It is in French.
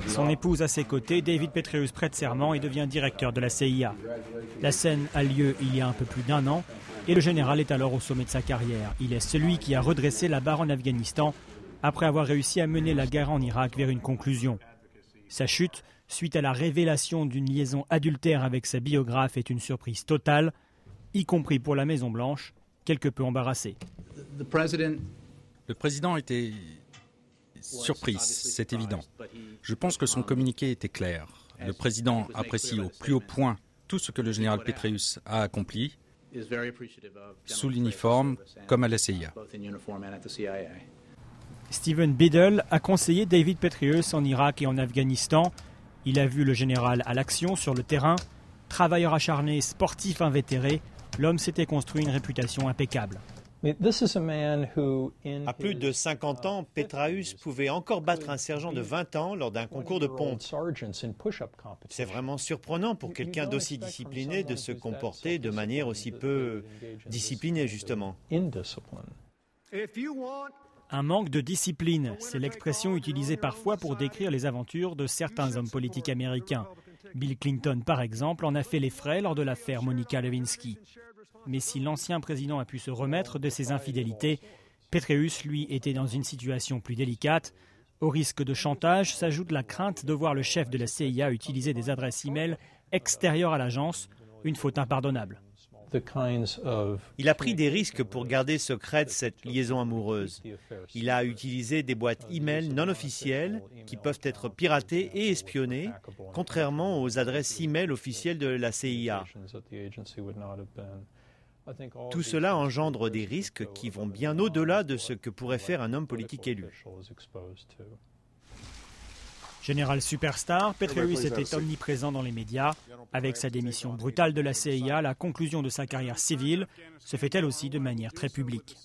Son épouse à ses côtés, David Petraeus prête serment et devient directeur de la CIA. La scène a lieu il y a un peu plus d'un an et le général est alors au sommet de sa carrière. Il est celui qui a redressé la barre en Afghanistan après avoir réussi à mener la guerre en Irak vers une conclusion. Sa chute, suite à la révélation d'une liaison adultère avec sa biographe, est une surprise totale, y compris pour la Maison-Blanche, quelque peu embarrassée. Le président était surpris, c'est évident. Je pense que son communiqué était clair. Le président apprécie au plus haut point tout ce que le général Petraeus a accompli, sous l'uniforme comme à la CIA. Stephen Biddle a conseillé David Petraeus en Irak et en Afghanistan. Il a vu le général à l'action sur le terrain. Travailleur acharné, sportif invétéré, l'homme s'était construit une réputation impeccable. À plus de 50 ans, Petraeus pouvait encore battre un sergent de 20 ans lors d'un concours de pompe. C'est vraiment surprenant pour quelqu'un d'aussi discipliné de se comporter de manière aussi peu disciplinée, justement. Un manque de discipline, c'est l'expression utilisée parfois pour décrire les aventures de certains hommes politiques américains. Bill Clinton, par exemple, en a fait les frais lors de l'affaire Monica Lewinsky. Mais si l'ancien président a pu se remettre de ses infidélités, Petraeus, lui, était dans une situation plus délicate. Au risque de chantage s'ajoute la crainte de voir le chef de la CIA utiliser des adresses e-mail extérieures à l'agence, une faute impardonnable. Il a pris des risques pour garder secrète cette liaison amoureuse. Il a utilisé des boîtes e-mail non officielles qui peuvent être piratées et espionnées, contrairement aux adresses e-mail officielles de la CIA. Tout cela engendre des risques qui vont bien au-delà de ce que pourrait faire un homme politique élu. Général superstar, Petraeus était omniprésent dans les médias. Avec sa démission brutale de la CIA, la conclusion de sa carrière civile se fait elle aussi de manière très publique.